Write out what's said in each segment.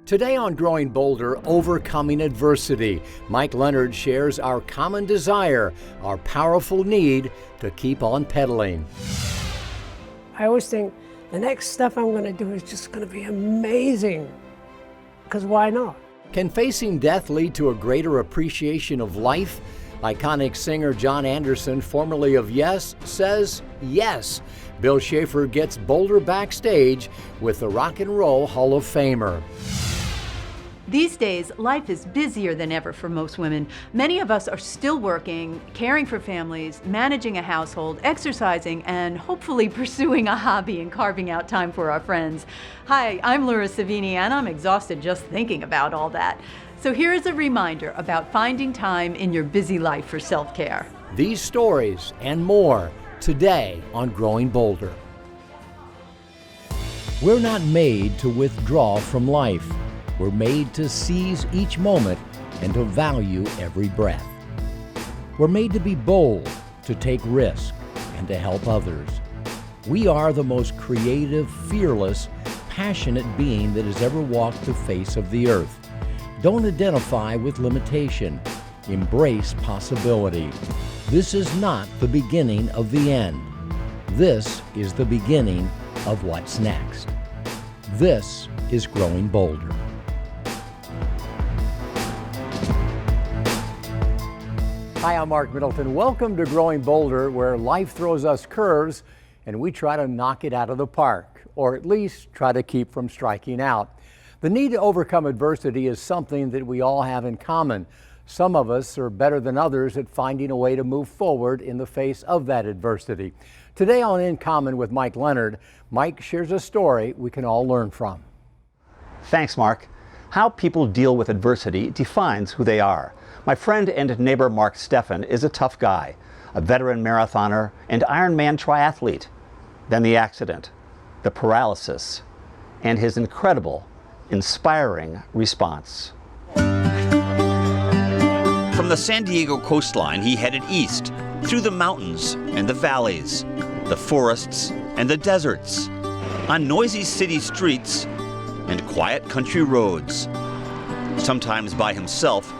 Today on Growing Bolder, Overcoming Adversity, Mike Leonard shares our common desire, our powerful need to keep on pedaling. I always think the next stuff I'm going to do is just going to be amazing, because why not? Can facing death lead to a greater appreciation of life? Iconic singer Jon Anderson, formerly of Yes, says yes. Bill Schaefer gets bolder backstage with the Rock and Roll Hall of Famer. These days, life is busier than ever for most women. Many of us are still working, caring for families, managing a household, exercising, and hopefully pursuing a hobby and carving out time for our friends. Hi, I'm Laura Savini, and I'm exhausted just thinking about all that. So here is a reminder about finding time in your busy life for self-care. These stories and more today on Growing Bolder. We're not made to withdraw from life. We're made to seize each moment and to value every breath. We're made to be bold, to take risk, and to help others. We are the most creative, fearless, passionate being that has ever walked the face of the earth. Don't identify with limitation. Embrace possibility. This is not the beginning of the end. This is the beginning of what's next. This is Growing Bolder. Hi, I'm Mark Middleton. Welcome to Growing Bolder, where life throws us curves and we try to knock it out of the park, or at least try to keep from striking out. The need to overcome adversity is something that we all have in common. Some of us are better than others at finding a way to move forward in the face of that adversity. Today on In Common with Mike Leonard, Mike shares a story we can all learn from. Thanks, Mark. How people deal with adversity defines who they are. My friend and neighbor Mark Steffen is a tough guy, a veteran marathoner and Ironman triathlete. Then the accident, the paralysis, and his incredible, inspiring response. From the San Diego coastline, he headed east, through the mountains and the valleys, the forests and the deserts, on noisy city streets and quiet country roads, sometimes by himself,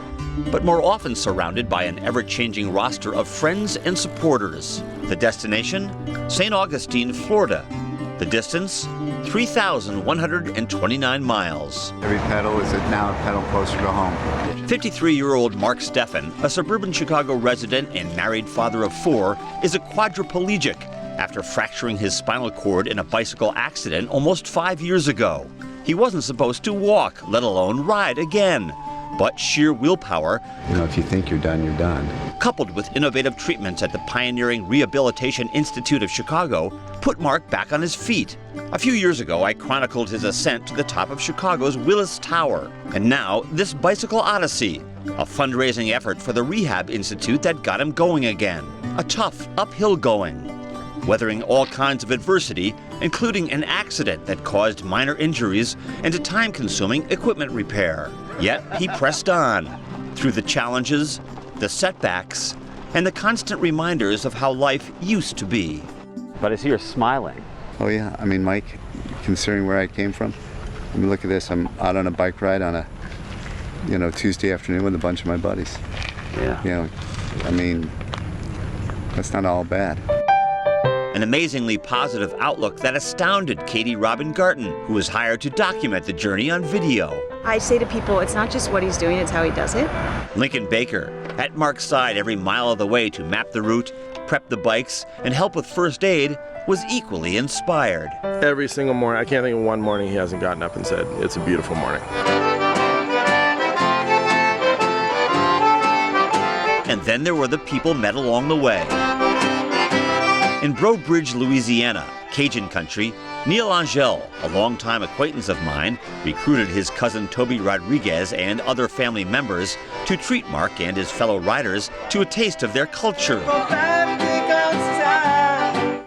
but more often surrounded by an ever-changing roster of friends and supporters. The destination, St. Augustine, Florida. The distance, 3,129 miles. Every pedal is now a pedal closer to home. 53-year-old Mark Steffen, a suburban Chicago resident and married father of 4, is a quadriplegic after fracturing his spinal cord in a bicycle accident almost 5 years ago. He wasn't supposed to walk, let alone ride again. But sheer willpower, If you think you're done, you're done. coupled with innovative treatments at the pioneering Rehabilitation Institute of Chicago, put Mark back on his feet. A few years ago, I chronicled his ascent to the top of Chicago's Willis Tower. And now, this bicycle odyssey, a fundraising effort for the Rehab Institute that got him going again. A tough, uphill going, weathering all kinds of adversity, including an accident that caused minor injuries and a time-consuming equipment repair. Yet he pressed on, through the challenges, the setbacks, and the constant reminders of how life used to be. But I see you're smiling. Oh yeah, Mike, considering where I came from, look at this. I'm out on a bike ride on a, Tuesday afternoon with a bunch of my buddies. Yeah. That's not all bad. An amazingly positive outlook that astounded Katie Robin Garten, who was hired to document the journey on video. I say to people, it's not just what he's doing, it's how he does it. Lincoln Baker, at Mark's side every mile of the way to map the route, prep the bikes, and help with first aid, was equally inspired. Every single morning, I can't think of one morning he hasn't gotten up and said, it's a beautiful morning. And then there were the people met along the way. In Breaux Bridge, Louisiana, Cajun country, Neil Angel, a longtime acquaintance of mine, recruited his cousin Toby Rodriguez and other family members to treat Mark and his fellow riders to a taste of their culture.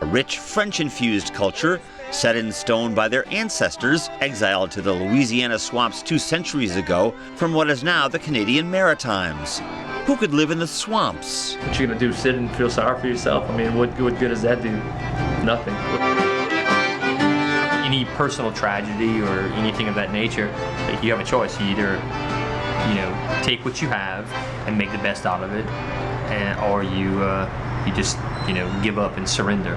A rich French-infused culture set in stone by their ancestors, exiled to the Louisiana swamps 2 centuries ago from what is now the Canadian Maritimes. Who could live in the swamps? What you gonna do, sit and feel sorry for yourself? What good does that do? Nothing. You any personal tragedy or anything of that nature, you have a choice. You either, take what you have and make the best out of it, or you just, give up and surrender.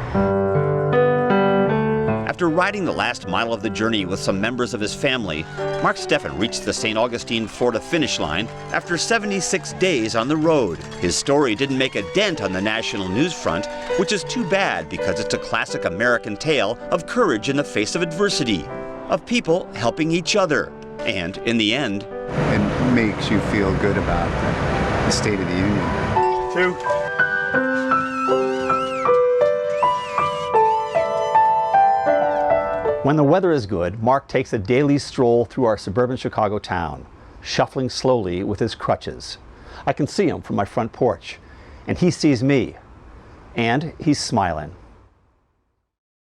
After riding the last mile of the journey with some members of his family, Mark Steffen reached the St. Augustine, Florida finish line after 76 days on the road. His story didn't make a dent on the national news front, which is too bad because it's a classic American tale of courage in the face of adversity, of people helping each other, and in the end, It makes you feel good about the State of the Union. 2. When the weather is good, Mark takes a daily stroll through our suburban Chicago town, shuffling slowly with his crutches. I can see him from my front porch, and he sees me, and he's smiling.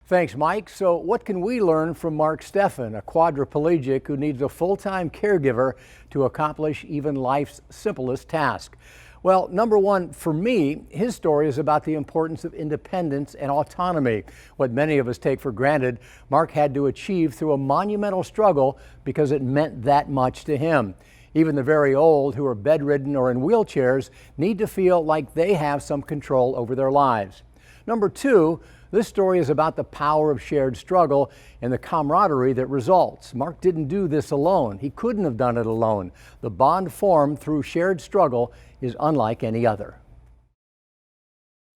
Thanks, Mike. So what can we learn from Mark Steffen, a quadriplegic who needs a full-time caregiver to accomplish even life's simplest task? Well, number one, for me, his story is about the importance of independence and autonomy. What many of us take for granted, Mark had to achieve through a monumental struggle because it meant that much to him. Even the very old who are bedridden or in wheelchairs need to feel like they have some control over their lives. Number two, this story is about the power of shared struggle and the camaraderie that results. Mark didn't do this alone. He couldn't have done it alone. The bond formed through shared struggle is unlike any other.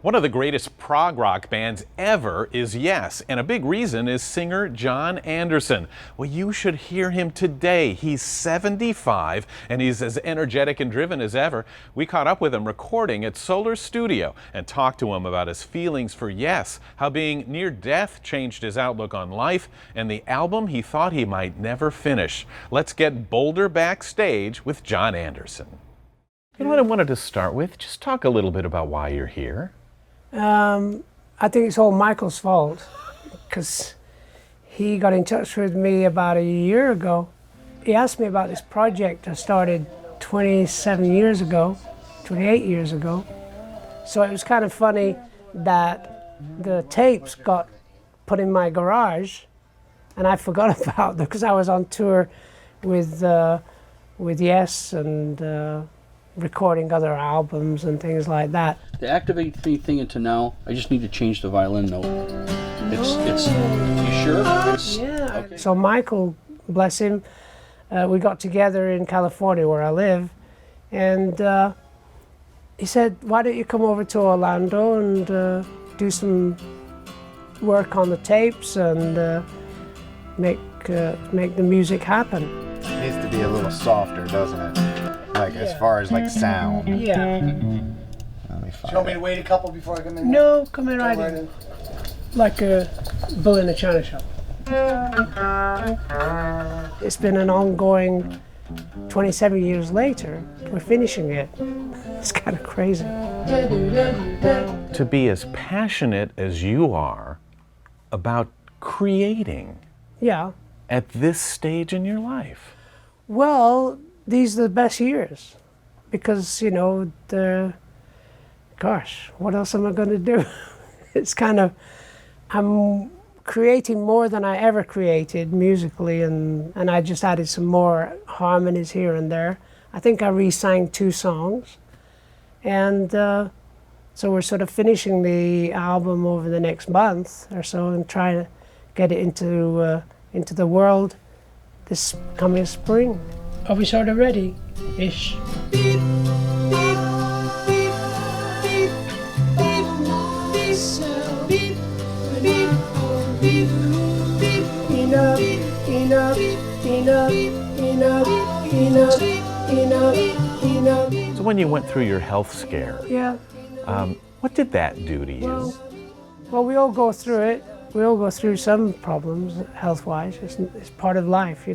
One of the greatest prog rock bands ever is Yes, and a big reason is singer Jon Anderson. Well, you should hear him today. He's 75 and he's as energetic and driven as ever. We caught up with him recording at Solar Studio and talked to him about his feelings for Yes, how being near death changed his outlook on life, and the album he thought he might never finish. Let's get bolder backstage with Jon Anderson. You know what I wanted to start with? Just talk a little bit about why you're here. I think it's all Michael's fault because he got in touch with me about a year ago. He asked me about this project I started 28 years ago. So it was kind of funny that the tapes got put in my garage and I forgot about them because I was on tour with Yes and recording other albums and things like that. To activate the thing into now, I just need to change the violin note. It's you sure? Yeah. Okay. So Michael, bless him, we got together in California where I live, and he said, why don't you come over to Orlando and do some work on the tapes and make the music happen. It needs to be a little softer, doesn't it? Like as far as like sound. Yeah. Let me find Do you want me to wait a couple before I come in? No, come in right in. Like a bull in a china shop. It's been an ongoing 27 years later. We're finishing it. It's kind of crazy. To be as passionate as you are about creating Yeah. at this stage in your life. Well, these are the best years because, gosh, what else am I going to do? It's kind of, I'm creating more than I ever created musically, and I just added some more harmonies here and there. I think I re-sang 2 songs, and so we're sort of finishing the album over the next month or so and trying to get it into the world this coming spring. Are we sort of ready-ish? So when you went through your health scare, Yeah. what did that do to you? Well, we all go through it. We all go through some problems health-wise. It's part of life,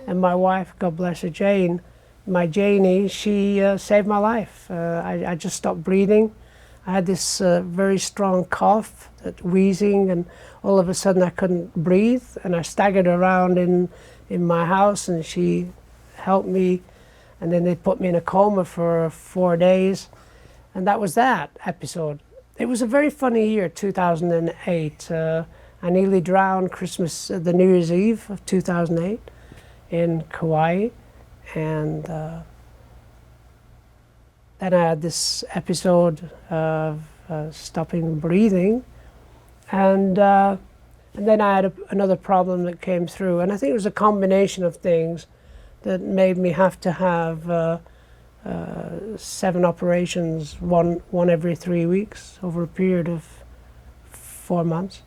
And my wife, God bless her, Jane, my Janie, she saved my life. I just stopped breathing. I had this very strong cough, that wheezing, and all of a sudden I couldn't breathe. And I staggered around in my house, and she helped me. And then they put me in a coma for 4 days. And that was that episode. It was a very funny year, 2008. I nearly drowned the New Year's Eve of 2008 in Kauai, and then I had this episode of stopping breathing, and then I had another problem that came through, and I think it was a combination of things that made me have to have 7 operations, one every 3 weeks over a period of 4 months,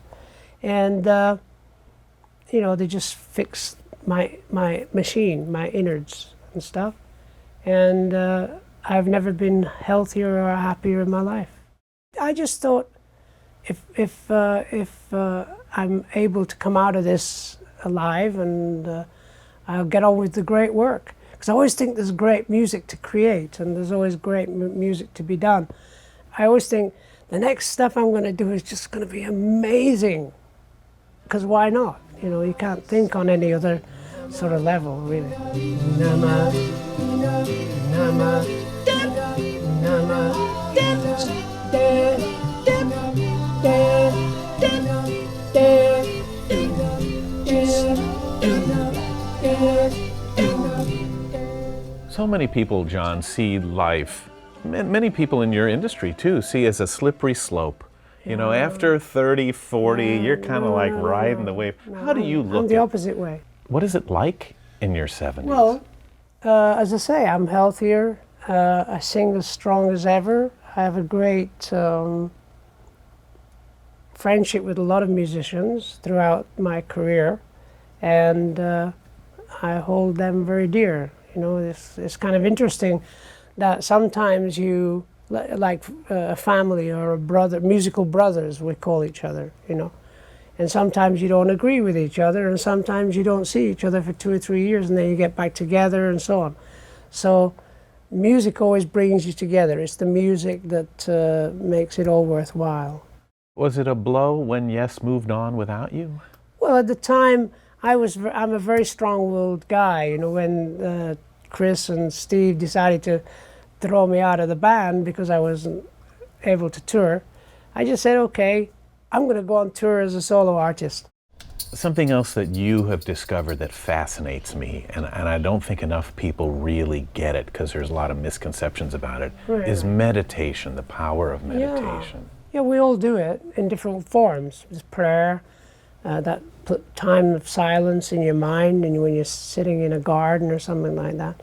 and you know, they just fixed my machine, my innards and stuff, and I've never been healthier or happier in my life. I just thought, if I'm able to come out of this alive, and I'll get on with the great work. Because I always think there's great music to create, and there's always great music to be done. I always think the next stuff I'm going to do is just going to be amazing. Because why not? You know, you can't think on any other sort of level, really. Nama, nama, nama. So many people, Jon, see life, many people in your industry too, see as a slippery slope. You know, after 30, 40, you're kind of like riding the wave. How do you look I'm the opposite way. What is it like in your 70s? Well, as I say, I'm healthier. I sing as strong as ever. I have a great friendship with a lot of musicians throughout my career, and I hold them very dear. You know, it's kind of interesting that sometimes you, like a family or a brother, musical brothers, we call each other, you know, and sometimes you don't agree with each other, and sometimes you don't see each other for 2 or 3 years, and then you get back together and so on. So music always brings you together. It's the music that makes it all worthwhile. Was it a blow when Yes moved on without you? Well, at the time, I'm a very strong-willed guy. You know, when Chris and Steve decided to throw me out of the band because I wasn't able to tour, I just said, okay, I'm going to go on tour as a solo artist. Something else that you have discovered that fascinates me, and I don't think enough people really get it because there's a lot of misconceptions about it, is meditation, the power of meditation. Yeah, we all do it in different forms. There's prayer, that time of silence in your mind, and when you're sitting in a garden or something like that.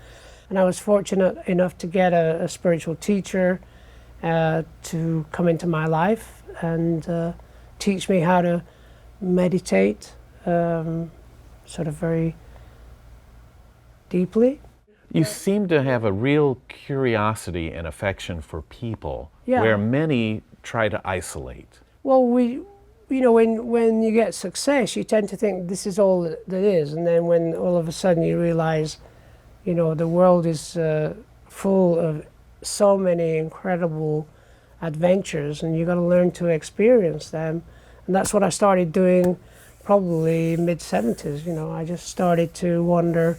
And I was fortunate enough to get a spiritual teacher to come into my life and teach me how to meditate sort of very deeply. You seem to have a real curiosity and affection for people, where many try to isolate. Well, you know, when you get success, you tend to think this is all that is, and then when all of a sudden you realize, you know, the world is full of so many incredible adventures, and you've got to learn to experience them. And that's what I started doing probably mid-70s. You know, I just started to wonder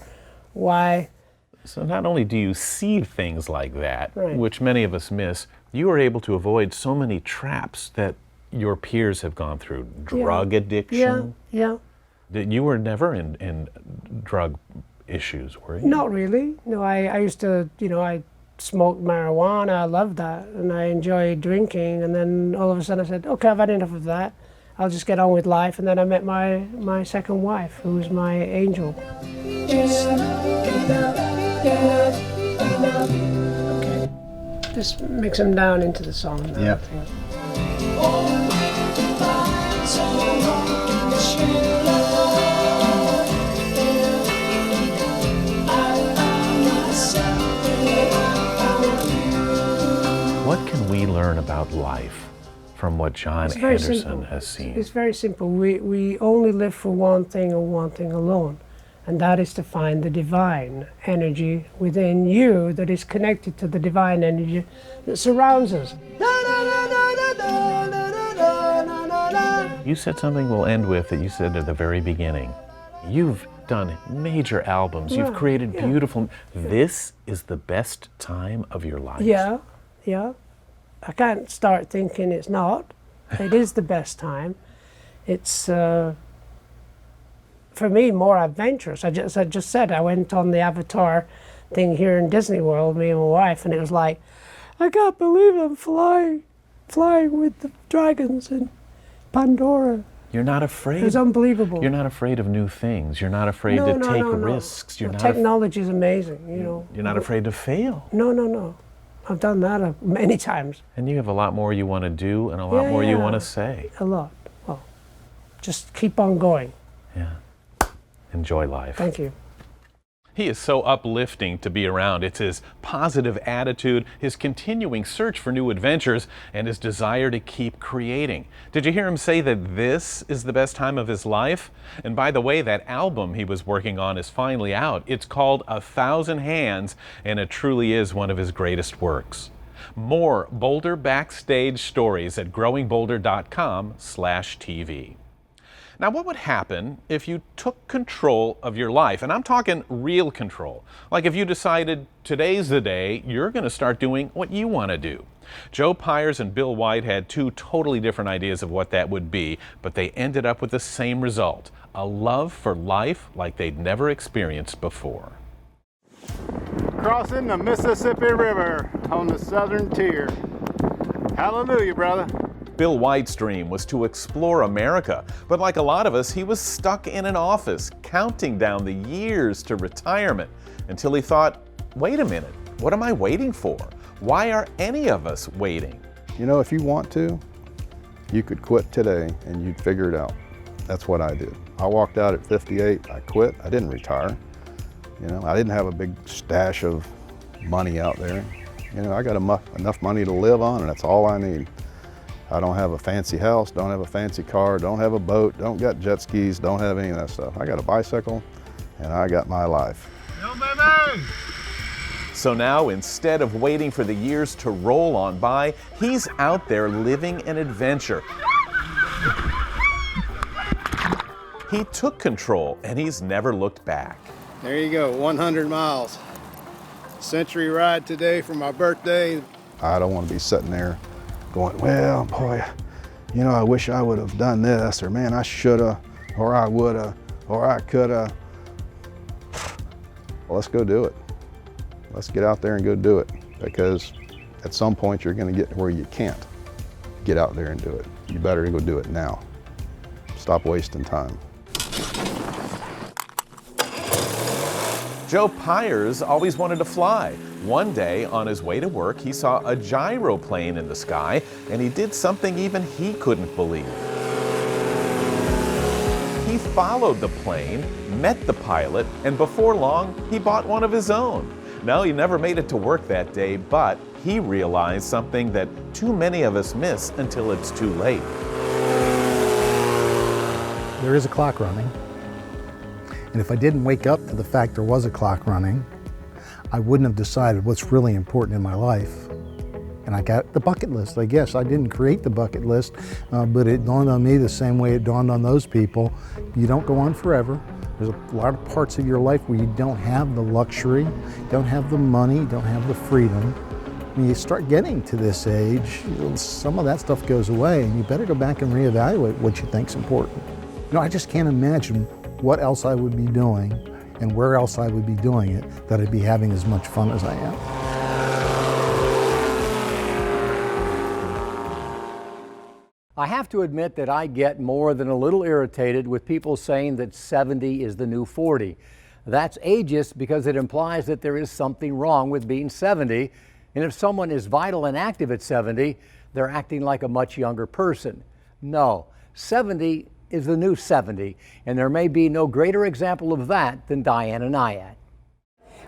why. So not only do you see things like that, which many of us miss, you are able to avoid so many traps that your peers have gone through. Drug addiction. Yeah. You were never in drug issues, were you? Not really. No, I used to, you know, I smoked marijuana, I loved that, and I enjoyed drinking, and then all of a sudden I said, okay, I've had enough of that. I'll just get on with life, and then I met my second wife, who was my angel. Okay, just mix them down into the song now. Yep. What can we learn about life from what Jon Anderson has seen? It's very simple. We only live for one thing and one thing alone, and that is to find the divine energy within you that is connected to the divine energy that surrounds us. You said something we'll end with that you said at the very beginning. You've done major albums. You've created beautiful. This is the best time of your life. Yeah. I can't start thinking it's not. It is the best time. it's for me more adventurous. I just said I went on the Avatar thing here in Disney World, me and my wife, and it was like, I can't believe I'm flying with the dragons in Pandora. You're not afraid. It was unbelievable. You're not afraid of new things. You're not afraid to take risks. You're not technology is amazing, you know. You're not afraid to fail. No. I've done that many times. And you have a lot more you want to do and a lot more you want to say. A lot. Well, just keep on going. Yeah. Enjoy life. Thank you. He is so uplifting to be around. It's his positive attitude, his continuing search for new adventures, and his desire to keep creating. Did you hear him say that this is the best time of his life? And by the way, that album he was working on is finally out. It's called 1,000 Hands, and it truly is one of his greatest works. More Boulder Backstage stories at growingboulder.com/TV. Now, what would happen if you took control of your life? And I'm talking real control. Like if you decided today's the day you're going to start doing what you want to do. Joe Pyers and Bill White had two totally different ideas of what that would be, but they ended up with the same result, a love for life like they'd never experienced before. Crossing the Mississippi River on the southern tier. Hallelujah, brother. Bill White's dream was to explore America, but like a lot of us, he was stuck in an office, counting down the years to retirement, until he thought, wait a minute, what am I waiting for? Why are any of us waiting? You know, if you want to, you could quit today and you'd figure it out. That's what I did. I walked out at 58, I quit, I didn't retire. You know, I didn't have a big stash of money out there. You know, I got enough money to live on, and that's all I need. I don't have a fancy house, don't have a fancy car, don't have a boat, don't got jet skis, don't have any of that stuff. I got a bicycle and I got my life. So now, instead of waiting for the years to roll on by, he's out there living an adventure. He took control and he's never looked back. There you go, 100 miles. Century ride today for my birthday. I don't want to be sitting there going, well, boy, you know, I wish I would have done this, or man, I shoulda, or I woulda, or I coulda. Well, let's go do it. Let's get out there and go do it, because at some point you're going to get where you can't get out there and do it. You better go do it now. Stop wasting time. Joe Pyers always wanted to fly. One day, on his way to work, he saw a gyroplane in the sky, and he did something even he couldn't believe. He followed the plane, met the pilot, and before long, he bought one of his own. No, he never made it to work that day, but he realized something that too many of us miss until it's too late. There is a clock running. And if I didn't wake up to the fact there was a clock running, I wouldn't have decided what's really important in my life. And I got the bucket list, I guess. I didn't create the bucket list, but it dawned on me the same way it dawned on those people. You don't go on forever. There's a lot of parts of your life where you don't have the luxury, don't have the money, don't have the freedom. When you start getting to this age, some of that stuff goes away, and you better go back and reevaluate what you think's important. You know, I just can't imagine what else I would be doing and where else I would be doing it that I'd be having as much fun as I am. I have to admit that I get more than a little irritated with people saying that 70 is the new 40. That's ageist because it implies that there is something wrong with being 70, and if someone is vital and active at 70, they're acting like a much younger person. No, 70 is the new 70, and there may be no greater example of that than Diana Nyad.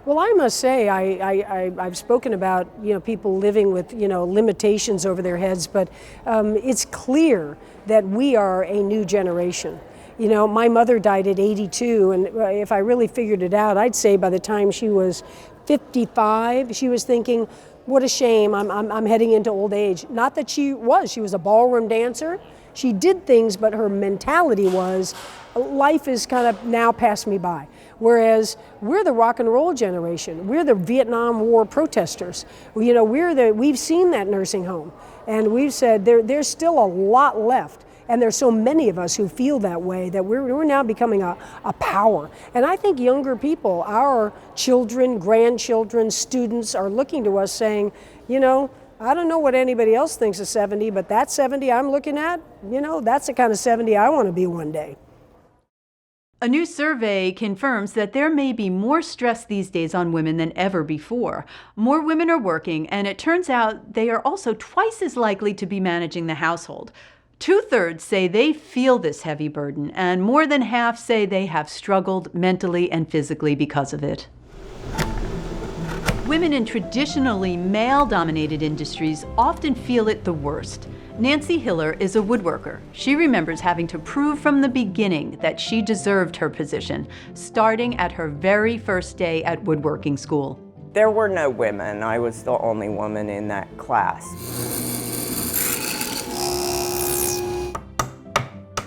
Well, I must say, I've spoken about, you know, people living with, you know, limitations over their heads, but it's clear that we are a new generation. You know, my mother died at 82, and if I really figured it out, I'd say by the time she was 55, she was thinking, what a shame, I'm heading into old age. Not that she was a ballroom dancer. She did things, but her mentality was, life is kind of now passed me by. Whereas we're the rock and roll generation. We're the Vietnam War protesters. You know, we've seen that nursing home, and we've said there's still a lot left And there's so many of us who feel that way that we're now becoming a power. And I think younger people, our children, grandchildren, students are looking to us saying, you know, I don't know what anybody else thinks of 70, but that 70 I'm looking at, you know, that's the kind of 70 I want to be one day. A new survey confirms that there may be more stress these days on women than ever before. More women are working, and it turns out they are also twice as likely to be managing the household. 2/3 say they feel this heavy burden, and more than half say they have struggled mentally and physically because of it. Women in traditionally male-dominated industries often feel it the worst. Nancy Hiller is a woodworker. She remembers having to prove from the beginning that she deserved her position, starting at her very first day at woodworking school. There were no women. I was the only woman in that class.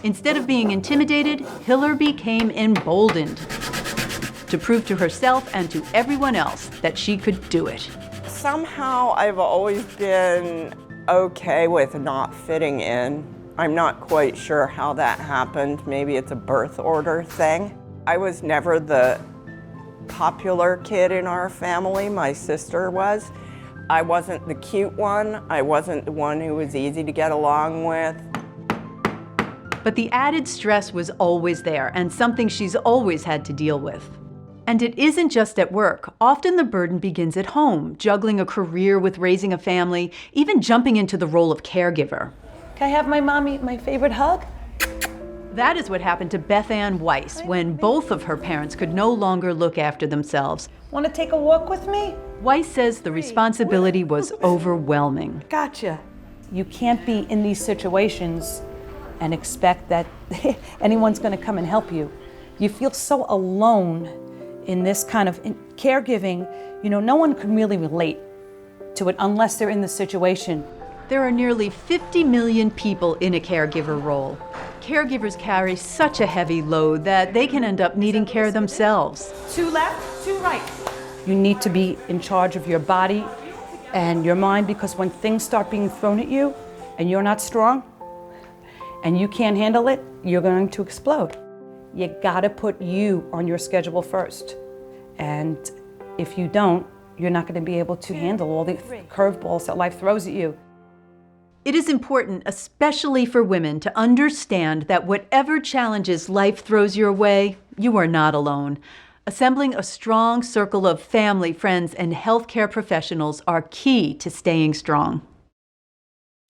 Instead of being intimidated, Hiller became emboldened to prove to herself and to everyone else that she could do it. Somehow I've always been okay with not fitting in. I'm not quite sure how that happened. Maybe it's a birth order thing. I was never the popular kid in our family. My sister was. I wasn't the cute one. I wasn't the one who was easy to get along with. But the added stress was always there and something she's always had to deal with. And it isn't just at work. Often the burden begins at home, juggling a career with raising a family, even jumping into the role of caregiver. Can I have my mommy my favorite hug? That is what happened to Beth Ann Weiss when both of her parents could no longer look after themselves. Want to take a walk with me? Weiss says the responsibility was overwhelming. Gotcha. You can't be in these situations and expect that anyone's going to come and help you. You feel so alone in this kind of caregiving. You know, no one can really relate to it unless they're in the situation. There are nearly 50 million people in a caregiver role. Caregivers carry such a heavy load that they can end up needing care themselves. 2 left, 2 right. You need to be in charge of your body and your mind, because when things start being thrown at you and you're not strong and you can't handle it, you're going to explode. You gotta put you on your schedule first. And if you don't, you're not gonna be able to handle all the curveballs that life throws at you. It is important, especially for women, to understand that whatever challenges life throws your way, you are not alone. Assembling a strong circle of family, friends, and healthcare professionals are key to staying strong.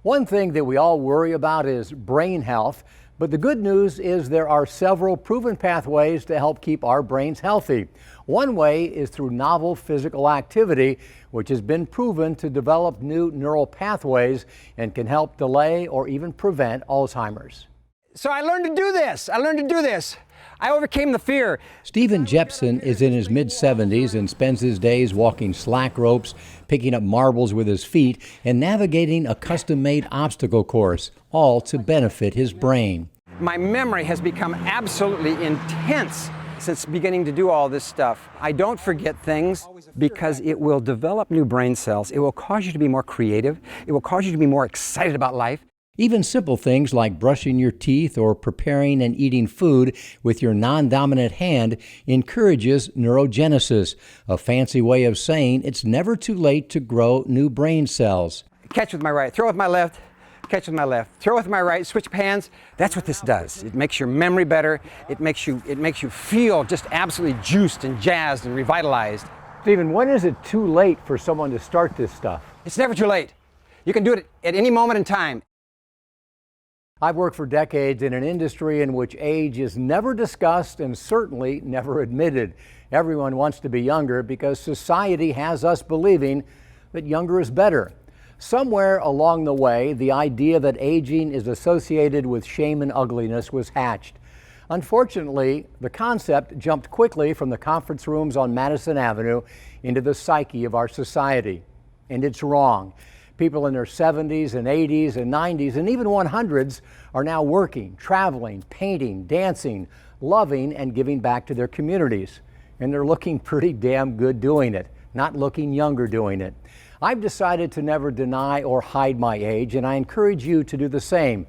One thing that we all worry about is brain health. But the good news is there are several proven pathways to help keep our brains healthy. One way is through novel physical activity, which has been proven to develop new neural pathways and can help delay or even prevent Alzheimer's. So I learned to do this. I overcame the fear. Stephen Jepson is in his mid-70s and spends his days walking slack ropes, picking up marbles with his feet, and navigating a custom-made obstacle course, all to benefit his brain. My memory has become absolutely intense since beginning to do all this stuff. I don't forget things because it will develop new brain cells. It will cause you to be more creative. It will cause you to be more excited about life. Even simple things like brushing your teeth or preparing and eating food with your non-dominant hand encourages neurogenesis, a fancy way of saying it's never too late to grow new brain cells. Catch with my right, throw with my left, catch with my left, throw with my right, switch hands. That's what this does. It makes your memory better. It makes you feel just absolutely juiced and jazzed and revitalized. Stephen, when is it too late for someone to start this stuff? It's never too late. You can do it at any moment in time. I've worked for decades in an industry in which age is never discussed and certainly never admitted. Everyone wants to be younger because society has us believing that younger is better. Somewhere along the way, the idea that aging is associated with shame and ugliness was hatched. Unfortunately, the concept jumped quickly from the conference rooms on Madison Avenue into the psyche of our society. And it's wrong. People in their 70s and 80s and 90s and even 100s are now working, traveling, painting, dancing, loving, and giving back to their communities. And they're looking pretty damn good doing it, not looking younger doing it. I've decided to never deny or hide my age, and I encourage you to do the same.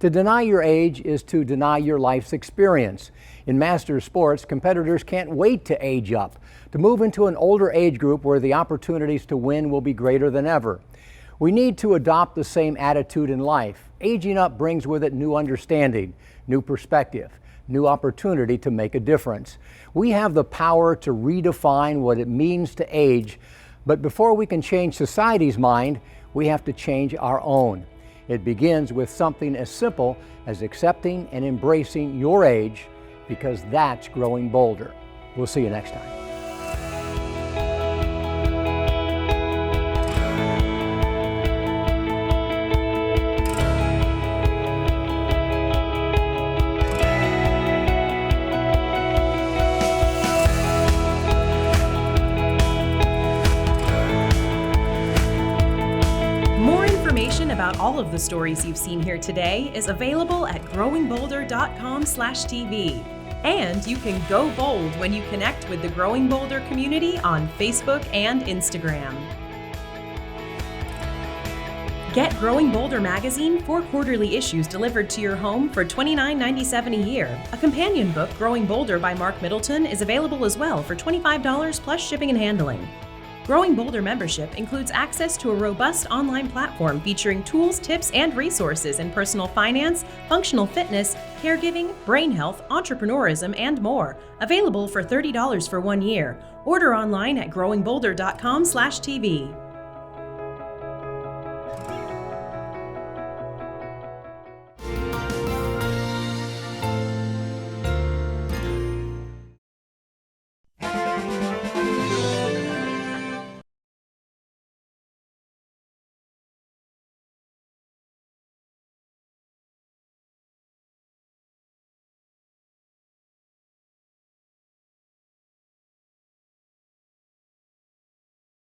To deny your age is to deny your life's experience. In master sports, competitors can't wait to age up, to move into an older age group where the opportunities to win will be greater than ever. We need to adopt the same attitude in life. Aging up brings with it new understanding, new perspective, new opportunity to make a difference. We have the power to redefine what it means to age, but before we can change society's mind, we have to change our own. It begins with something as simple as accepting and embracing your age, because that's growing bolder. We'll see you next time. About all of the stories you've seen here today is available at growingbolder.com/TV. And you can go bold when you connect with the Growing Bolder community on Facebook and Instagram. Get Growing Bolder magazine, 4 quarterly issues delivered to your home for $29.97 a year. A companion book, Growing Bolder by Mark Middleton, is available as well for $25 plus shipping and handling. Growing Bolder membership includes access to a robust online platform featuring tools, tips, and resources in personal finance, functional fitness, caregiving, brain health, entrepreneurism, and more. Available for $30 for 1 year. Order online at growingbolder.com/TV.